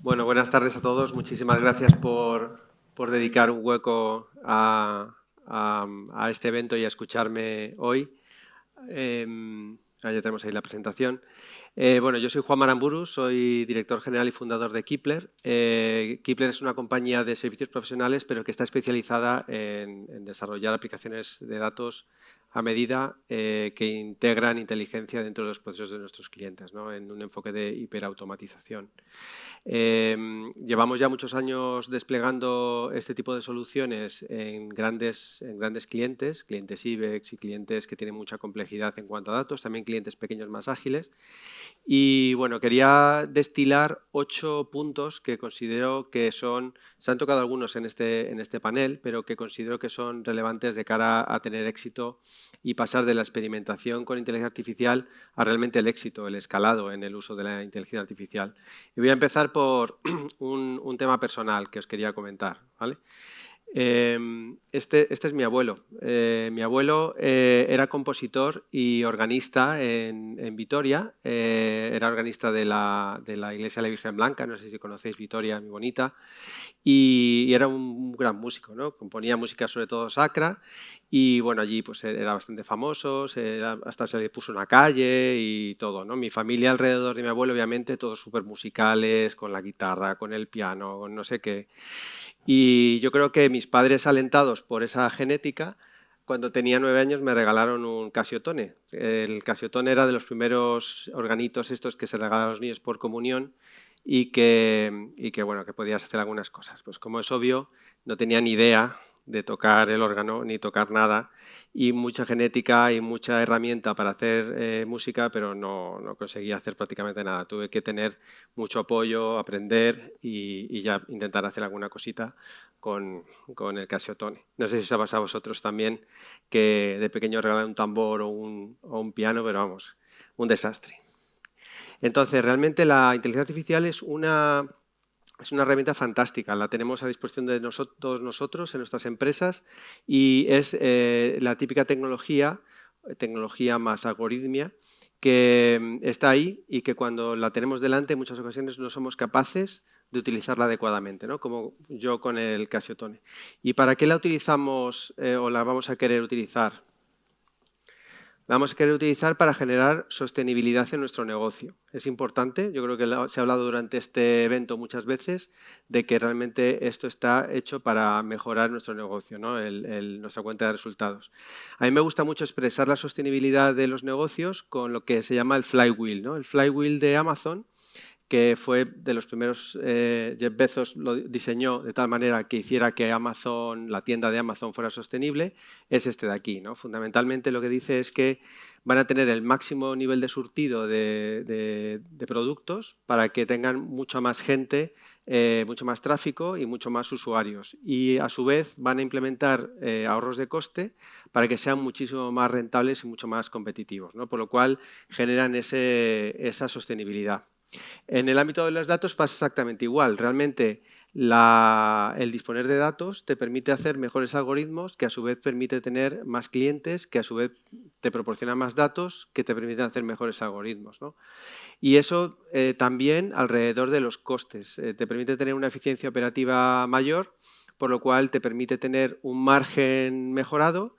Bueno, buenas tardes a todos. Muchísimas gracias por dedicar un hueco a este evento y a escucharme hoy. Ya tenemos ahí la presentación. Bueno, yo soy Juan Maramburu, soy director general y fundador de Keepler. Keepler es una compañía de servicios profesionales, pero que está especializada en desarrollar aplicaciones de datos a medida que integran inteligencia dentro de los procesos de nuestros clientes, ¿no? En un enfoque de hiperautomatización. Llevamos ya muchos años desplegando este tipo de soluciones en grandes clientes IBEX y clientes que tienen mucha complejidad en cuanto a datos, también clientes pequeños más ágiles. Y bueno, quería destilar 8 puntos que considero que se han tocado algunos en este panel, pero que considero que son relevantes de cara a tener éxito y pasar de la experimentación con inteligencia artificial a realmente el éxito, el escalado en el uso de la inteligencia artificial. Y voy a empezar por un tema personal que os quería comentar, ¿vale? Este es mi abuelo. Mi abuelo era compositor y organista en Vitoria. Era organista de la Iglesia de la Virgen Blanca, no sé si conocéis Vitoria, muy bonita. Y era un gran músico, ¿no? Componía música sobre todo sacra y bueno, allí pues era bastante famoso, hasta se le puso una calle y todo, ¿no? Mi familia alrededor de mi abuelo, obviamente, todos súper musicales, con la guitarra, con el piano, con no sé qué. Y yo creo que mis padres, alentados por esa genética, cuando tenía 9 años me regalaron un Casiotone. El Casiotone era de los primeros organitos estos que se regalaban a los niños por comunión y que bueno, que podías hacer algunas cosas. Pues como es obvio, no tenía ni idea de tocar el órgano ni tocar nada y mucha genética y mucha herramienta para hacer música, pero no conseguía hacer prácticamente nada. Tuve que tener mucho apoyo, aprender y ya intentar hacer alguna cosita con el Casiotone. No sé si os ha pasado a vosotros también que de pequeño regalaron un tambor o un piano, pero vamos, un desastre. Entonces, realmente la inteligencia artificial es una herramienta fantástica, la tenemos a disposición de todos nosotros en nuestras empresas y es la típica tecnología más algoritmia, que está ahí y que cuando la tenemos delante en muchas ocasiones no somos capaces de utilizarla adecuadamente, ¿no? Como yo con el Casiotone. ¿Y para qué la utilizamos o la vamos a querer utilizar? La vamos a querer utilizar para generar sostenibilidad en nuestro negocio. Es importante, yo creo que se ha hablado durante este evento muchas veces, de que realmente esto está hecho para mejorar nuestro negocio, ¿no? Nuestra cuenta de resultados. A mí me gusta mucho expresar la sostenibilidad de los negocios con lo que se llama el flywheel, ¿no? El flywheel de Amazon, que fue de los primeros, Jeff Bezos lo diseñó de tal manera que hiciera que Amazon, la tienda de Amazon fuera sostenible, es este de aquí, ¿no? Fundamentalmente lo que dice es que van a tener el máximo nivel de surtido de productos para que tengan mucha más gente, mucho más tráfico y mucho más usuarios. Y a su vez van a implementar ahorros de coste para que sean muchísimo más rentables y mucho más competitivos, ¿no? Por lo cual generan esa sostenibilidad. En el ámbito de los datos pasa exactamente igual. Realmente el disponer de datos te permite hacer mejores algoritmos que a su vez permite tener más clientes, que a su vez te proporcionan más datos que te permiten hacer mejores algoritmos, ¿no? Y eso también alrededor de los costes. Te permite tener una eficiencia operativa mayor, por lo cual te permite tener un margen mejorado,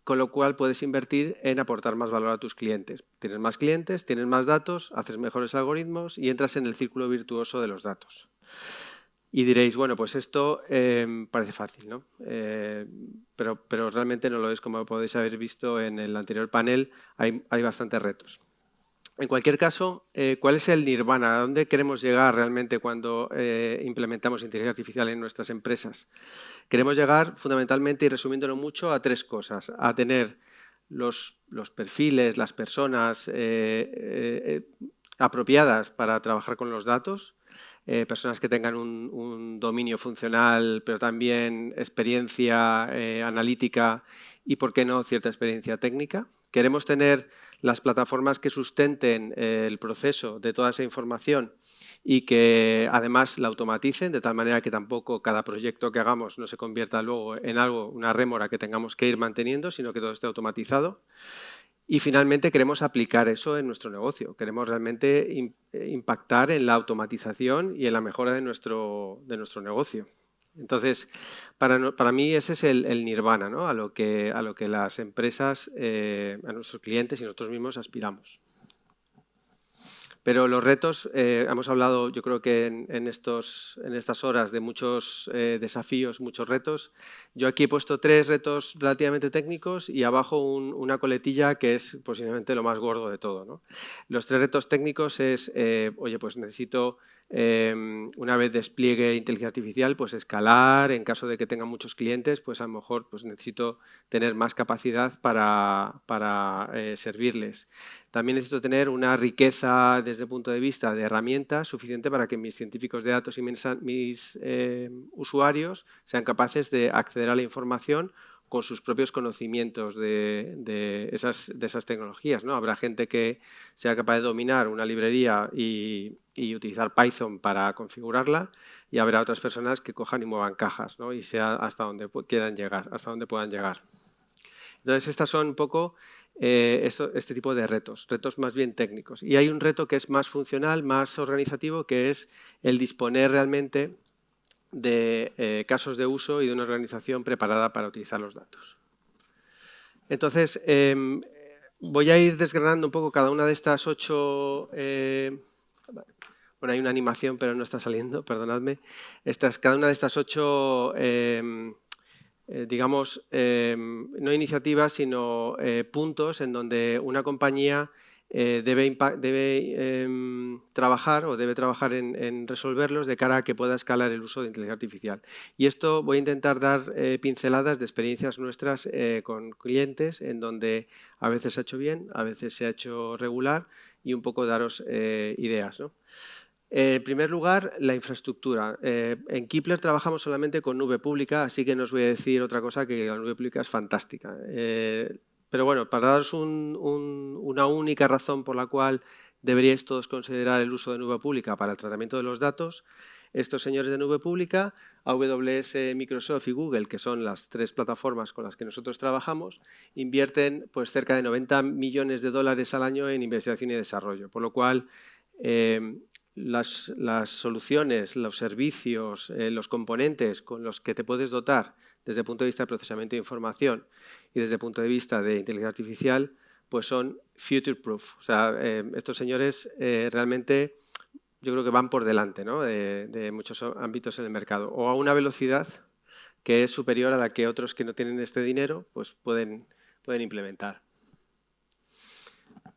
con lo cual puedes invertir en aportar más valor a tus clientes. Tienes más clientes, tienes más datos, haces mejores algoritmos y entras en el círculo virtuoso de los datos. Y diréis, bueno, pues esto parece fácil, ¿no? Pero realmente no lo es. Como podéis haber visto en el anterior panel, hay bastantes retos. En cualquier caso, ¿cuál es el nirvana? ¿A dónde queremos llegar realmente cuando implementamos inteligencia artificial en nuestras empresas? Queremos llegar fundamentalmente, y resumiéndolo mucho, a 3 cosas. A tener los perfiles, las personas apropiadas para trabajar con los datos, personas que tengan un dominio funcional, pero también experiencia analítica y, por qué no, cierta experiencia técnica. Queremos tener las plataformas que sustenten el proceso de toda esa información y que además la automaticen, de tal manera que tampoco cada proyecto que hagamos no se convierta luego en algo, una rémora que tengamos que ir manteniendo, sino que todo esté automatizado. Y finalmente queremos aplicar eso en nuestro negocio. Queremos realmente impactar en la automatización y en la mejora de nuestro negocio. Entonces, para mí ese es el nirvana, ¿no? a lo que las empresas, a nuestros clientes y nosotros mismos aspiramos. Pero los retos, hemos hablado yo creo que en estas horas de muchos desafíos, muchos retos. Yo aquí he puesto 3 retos relativamente técnicos y abajo una coletilla que es posiblemente lo más gordo de todo, ¿no? Los 3 retos técnicos es, oye, pues necesito, una vez despliegue inteligencia artificial, pues escalar. En caso de que tenga muchos clientes, pues a lo mejor pues necesito tener más capacidad para servirles. También necesito tener una riqueza desde el punto de vista de herramientas suficiente para que mis científicos de datos y mis usuarios sean capaces de acceder a la información con sus propios conocimientos de esas tecnologías, ¿no? Habrá gente que sea capaz de dominar una librería y utilizar Python para configurarla, y habrá otras personas que cojan y muevan cajas, ¿no? Y sea hasta donde quieran llegar, hasta donde puedan llegar. Entonces, estas son un poco este tipo de retos más bien técnicos. Y hay un reto que es más funcional, más organizativo, que es el disponer realmente de casos de uso y de una organización preparada para utilizar los datos. Entonces, voy a ir desgranando un poco cada una de estas 8... bueno, hay una animación, pero no está saliendo, perdonadme. Cada una de estas 8... digamos, no iniciativas, sino puntos en donde una compañía debe trabajar o debe trabajar en resolverlos de cara a que pueda escalar el uso de inteligencia artificial. Y esto voy a intentar dar pinceladas de experiencias nuestras con clientes, en donde a veces se ha hecho bien, a veces se ha hecho regular, y un poco daros ideas, ¿no? En primer lugar, la infraestructura. En Keepler trabajamos solamente con nube pública, así que no os voy a decir otra cosa que la nube pública es fantástica. Pero bueno, para daros una única razón por la cual deberíais todos considerar el uso de nube pública para el tratamiento de los datos, estos señores de nube pública, AWS, Microsoft y Google, que son las 3 plataformas con las que nosotros trabajamos, invierten pues, cerca de 90 millones de dólares al año en investigación y desarrollo, por lo cual las soluciones, los servicios, los componentes con los que te puedes dotar desde el punto de vista de procesamiento de información y desde el punto de vista de inteligencia artificial, pues son future proof. O sea, estos señores realmente yo creo que van por delante, ¿no? de muchos ámbitos en el mercado, o a una velocidad que es superior a la que otros que no tienen este dinero pues pueden implementar.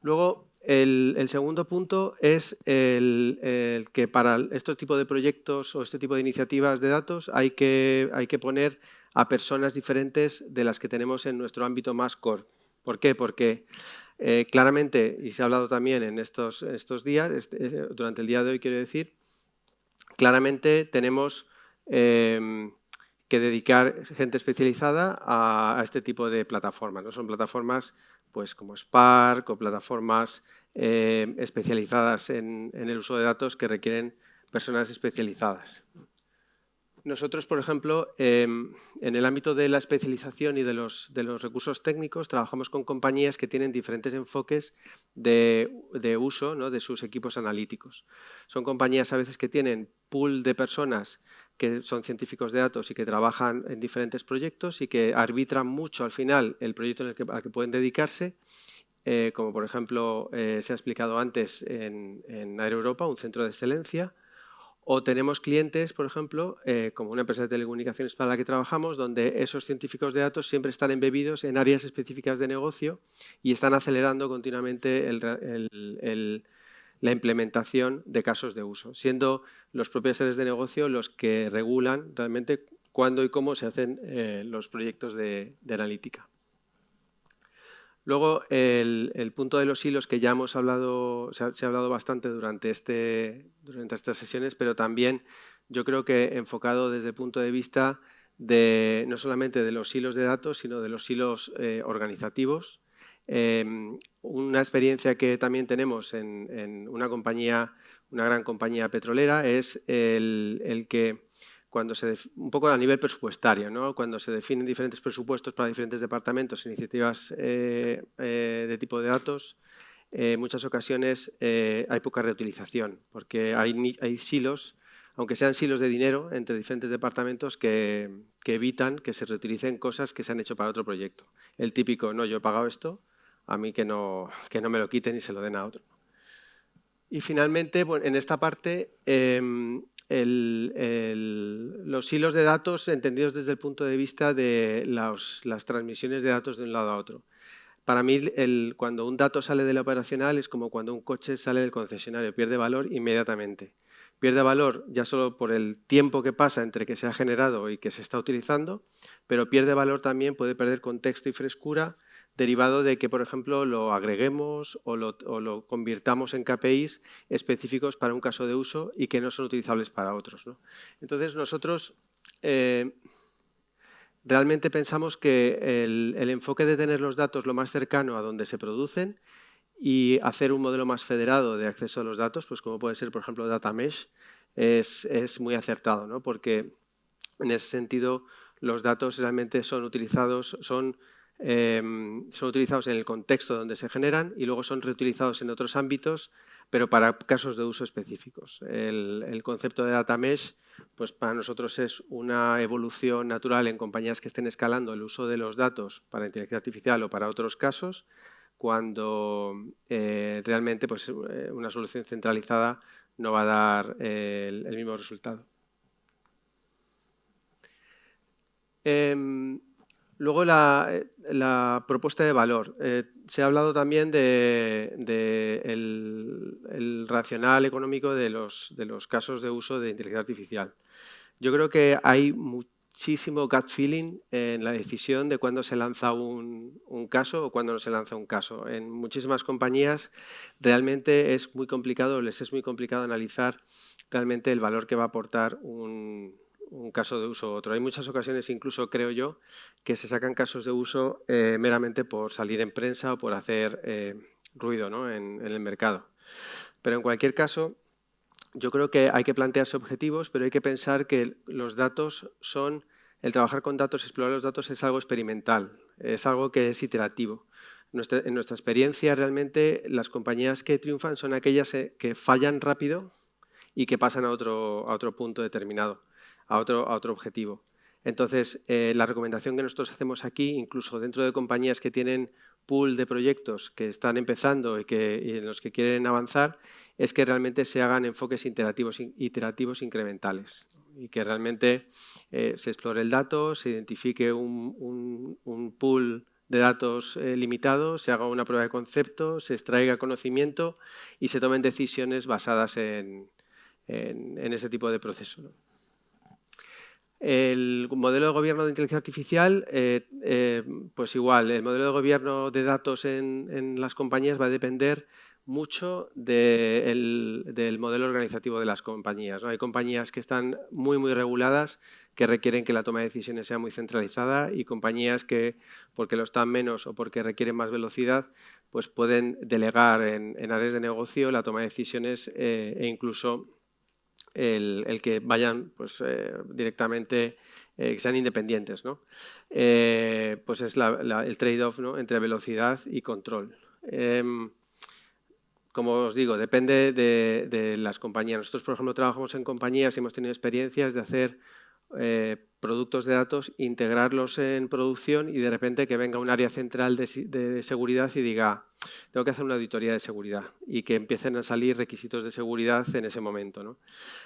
Luego, el segundo punto es el que para este tipo de proyectos o este tipo de iniciativas de datos hay que poner a personas diferentes de las que tenemos en nuestro ámbito más core. ¿Por qué? Porque claramente, y se ha hablado también en estos días, durante el día de hoy quiero decir, claramente tenemos que dedicar gente especializada a este tipo de plataformas, ¿no? Son plataformas pues, como Spark o plataformas especializadas en el uso de datos que requieren personas especializadas. Nosotros, por ejemplo, en el ámbito de la especialización y de los recursos técnicos, trabajamos con compañías que tienen diferentes enfoques de uso, ¿no? de sus equipos analíticos. Son compañías a veces que tienen pool de personas que son científicos de datos y que trabajan en diferentes proyectos y que arbitran mucho al final el proyecto al que pueden dedicarse, como por ejemplo se ha explicado antes en Air Europa, un centro de excelencia. O tenemos clientes, por ejemplo, como una empresa de telecomunicaciones para la que trabajamos, donde esos científicos de datos siempre están embebidos en áreas específicas de negocio y están acelerando continuamente la implementación de casos de uso, siendo los propios áreas de negocio los que regulan realmente cuándo y cómo se hacen los proyectos de analítica. Luego, el punto de los hilos, que ya hemos hablado, se ha hablado bastante durante estas sesiones, pero también yo creo que enfocado desde el punto de vista no solamente de los hilos de datos, sino de los hilos organizativos. Una experiencia que también tenemos en una gran compañía petrolera es el que un poco a nivel presupuestario, ¿no? Cuando se definen diferentes presupuestos para diferentes departamentos, iniciativas de tipo de datos, en muchas ocasiones hay poca reutilización, porque hay silos, aunque sean silos de dinero entre diferentes departamentos que evitan que se reutilicen cosas que se han hecho para otro proyecto. El típico, no, yo he pagado esto, a mí que no me lo quiten y se lo den a otro. Y finalmente, bueno, en esta parte, los hilos de datos entendidos desde el punto de vista de las transmisiones de datos de un lado a otro. Para mí, cuando un dato sale de la operacional es como cuando un coche sale del concesionario, pierde valor inmediatamente. Pierde valor ya solo por el tiempo que pasa entre que se ha generado y que se está utilizando, pero pierde valor también, puede perder contexto y frescura derivado de que, por ejemplo, lo agreguemos o lo convirtamos en KPIs específicos para un caso de uso y que no son utilizables para otros, ¿no? Entonces, nosotros realmente pensamos que el enfoque de tener los datos lo más cercano a donde se producen y hacer un modelo más federado de acceso a los datos, pues como puede ser, por ejemplo, Data Mesh, es muy acertado, ¿no? Porque en ese sentido los datos realmente son utilizados en el contexto donde se generan y luego son reutilizados en otros ámbitos, pero para casos de uso específicos. El concepto de Data Mesh, pues para nosotros es una evolución natural en compañías que estén escalando el uso de los datos para inteligencia artificial o para otros casos, cuando realmente pues, una solución centralizada no va a dar el mismo resultado. Luego la propuesta de valor. Se ha hablado también el racional económico de los casos de uso de inteligencia artificial. Yo creo que hay muchísimo gut feeling en la decisión de cuándo se lanza un caso o cuándo no se lanza un caso. En muchísimas compañías realmente les es muy complicado analizar realmente el valor que va a aportar un caso de uso u otro. Hay muchas ocasiones, incluso creo yo, que se sacan casos de uso meramente por salir en prensa o por hacer ruido, ¿no? en el mercado. Pero en cualquier caso, yo creo que hay que plantearse objetivos, pero hay que pensar que los datos el trabajar con datos, explorar los datos es algo experimental, es algo que es iterativo. En nuestra experiencia, realmente, las compañías que triunfan son aquellas que fallan rápido y que pasan a otro punto determinado, a otro objetivo. Entonces, la recomendación que nosotros hacemos aquí, incluso dentro de compañías que tienen pool de proyectos que están empezando y en los que quieren avanzar, es que realmente se hagan enfoques iterativos incrementales y que realmente se explore el dato, se identifique un pool de datos limitado, se haga una prueba de concepto, se extraiga conocimiento y se tomen decisiones basadas en ese tipo de proceso, ¿no? El modelo de gobierno de inteligencia artificial, pues igual, el modelo de gobierno de datos en las compañías va a depender mucho del modelo organizativo de las compañías, ¿no? Hay compañías que están muy reguladas, que requieren que la toma de decisiones sea muy centralizada, y compañías que, porque lo están menos o porque requieren más velocidad, pues pueden delegar en áreas de negocio la toma de decisiones e incluso el que vayan pues, directamente, que sean independientes, ¿no? Pues es el trade-off, ¿no?, entre velocidad y control. Como os digo, depende de las compañías. Nosotros, por ejemplo, trabajamos en compañías y hemos tenido experiencias de hacer productos de datos, integrarlos en producción y de repente que venga un área central de seguridad y diga, tengo que hacer una auditoría de seguridad, y que empiecen a salir requisitos de seguridad en ese momento, ¿no?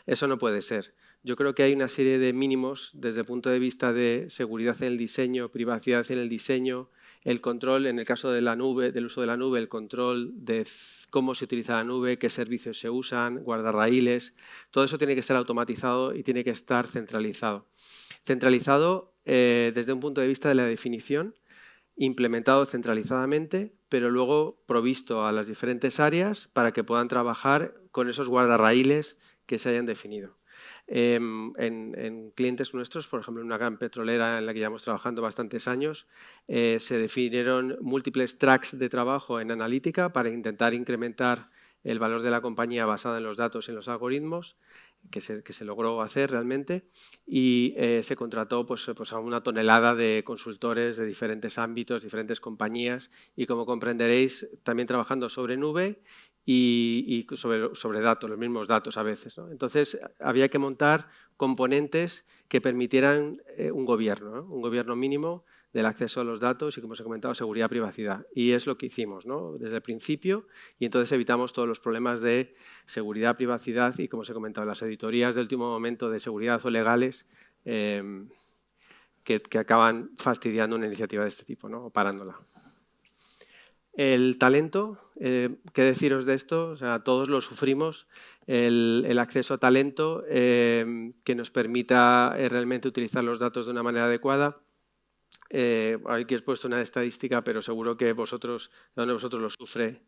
Eso no puede ser. Yo creo que hay una serie de mínimos desde el punto de vista de seguridad en el diseño, privacidad en el diseño, el control, en el caso de la nube, del uso de la nube, el control de cómo se utiliza la nube, qué servicios se usan, guardarraíles. Todo eso tiene que estar automatizado y tiene que estar centralizado. Centralizado desde un punto de vista de la definición, implementado centralizadamente, pero luego provisto a las diferentes áreas para que puedan trabajar con esos guardarraíles que se hayan definido. En clientes nuestros, por ejemplo, en una gran petrolera en la que llevamos trabajando bastantes años, se definieron múltiples tracks de trabajo en analítica para intentar incrementar el valor de la compañía basada en los datos y en los algoritmos. que se logró hacer realmente, y se contrató pues, a una tonelada de consultores de diferentes ámbitos, diferentes compañías, y como comprenderéis, también trabajando sobre nube y sobre datos, los mismos datos a veces, ¿no? Entonces, había que montar componentes que permitieran un gobierno, ¿no? Un gobierno mínimo del acceso a los datos y, como os he comentado, seguridad y privacidad. Y es lo que hicimos, ¿no? Desde el principio, y entonces evitamos todos los problemas de seguridad, privacidad y, como os he comentado, las auditorías de último momento de seguridad o legales que acaban fastidiando una iniciativa de este tipo, ¿no? O parándola. El talento, ¿qué deciros de esto? O sea, todos lo sufrimos, el acceso a talento que nos permita realmente utilizar los datos de una manera adecuada. Aquí os he puesto una estadística, pero seguro que vosotros lo sufre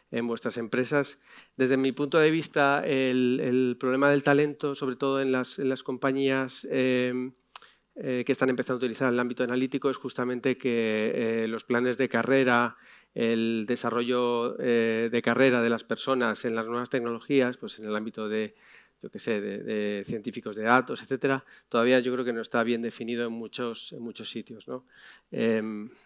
en vuestras empresas. Desde mi punto de vista, el problema del talento, sobre todo en las compañías que están empezando a utilizar el ámbito analítico, es justamente que los planes de carrera, el desarrollo de carrera de las personas en las nuevas tecnologías, pues en el ámbito de, yo qué sé, de científicos de datos, etcétera, todavía yo creo que no está bien definido en muchos sitios, ¿no?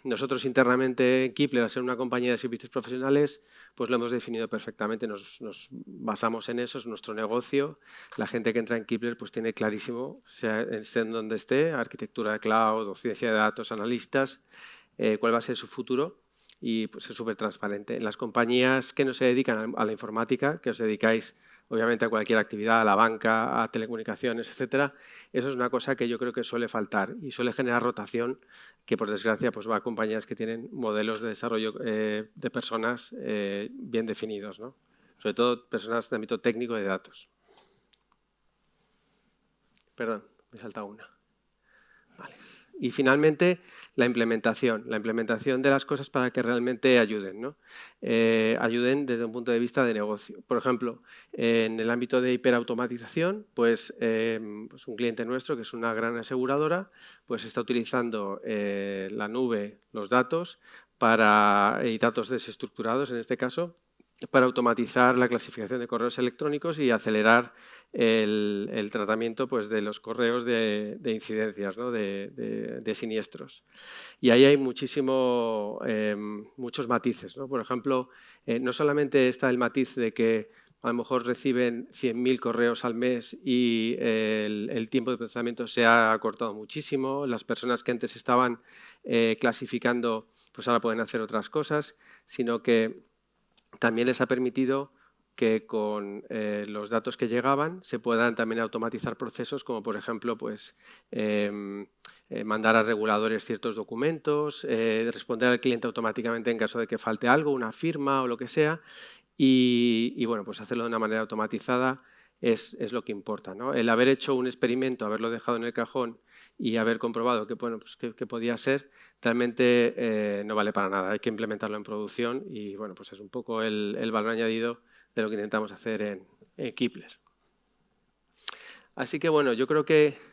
Nosotros internamente en Kipler, al ser una compañía de servicios profesionales, pues lo hemos definido perfectamente, nos basamos en eso, es nuestro negocio. La gente que entra en Kipler pues tiene clarísimo, esté en donde esté, arquitectura de cloud o ciencia de datos, analistas, cuál va a ser su futuro. Y pues es súper transparente. En las compañías que no se dedican a la informática, que os dedicáis obviamente a cualquier actividad, a la banca, a telecomunicaciones, etcétera, eso es una cosa que yo creo que suele faltar y suele generar rotación, que por desgracia pues va a compañías que tienen modelos de desarrollo de personas bien definidos, ¿no? Sobre todo personas de ámbito técnico de datos. Perdón, me he saltado una. Vale. Y finalmente, la implementación de las cosas para que realmente ayuden, ¿no? Ayuden desde un punto de vista de negocio. Por ejemplo, en el ámbito de hiperautomatización, pues un cliente nuestro, que es una gran aseguradora, pues está utilizando la nube, los datos, y datos desestructurados en este caso, para automatizar la clasificación de correos electrónicos y acelerar el tratamiento pues, de los correos de incidencias, ¿no? de siniestros. Y ahí hay muchos matices, ¿no? Por ejemplo, no solamente está el matiz de que a lo mejor reciben 100.000 correos al mes y el tiempo de procesamiento se ha acortado muchísimo, las personas que antes estaban clasificando pues ahora pueden hacer otras cosas, sino que también les ha permitido que con los datos que llegaban se puedan también automatizar procesos como, por ejemplo, pues, mandar a reguladores ciertos documentos, responder al cliente automáticamente en caso de que falte algo, una firma o lo que sea, y bueno, pues hacerlo de una manera automatizada es lo que importa, ¿no? El haber hecho un experimento, haberlo dejado en el cajón y haber comprobado que, bueno, pues que podía ser, realmente no vale para nada. Hay que implementarlo en producción y bueno, pues es un poco el valor añadido de lo que intentamos hacer en Kipler. Así que bueno, yo creo que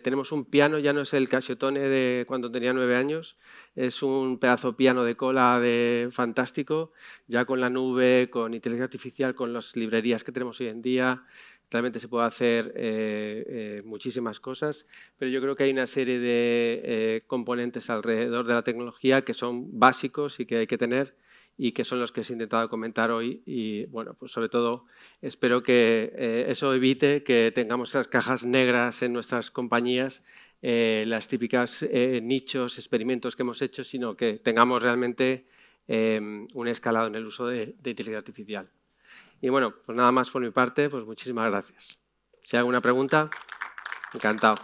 tenemos un piano, ya no es el Casiotone de cuando tenía 9 años, es un pedazo piano de cola fantástico, ya con la nube, con inteligencia artificial, con las librerías que tenemos hoy en día, realmente se puede hacer muchísimas cosas, pero yo creo que hay una serie de componentes alrededor de la tecnología que son básicos y que hay que tener y que son los que os he intentado comentar hoy y, bueno, pues sobre todo espero que eso evite que tengamos esas cajas negras en nuestras compañías, las típicas nichos, experimentos que hemos hecho, sino que tengamos realmente un escalado en el uso de inteligencia artificial. Y bueno, pues nada más por mi parte, pues muchísimas gracias. Si hay alguna pregunta, encantado.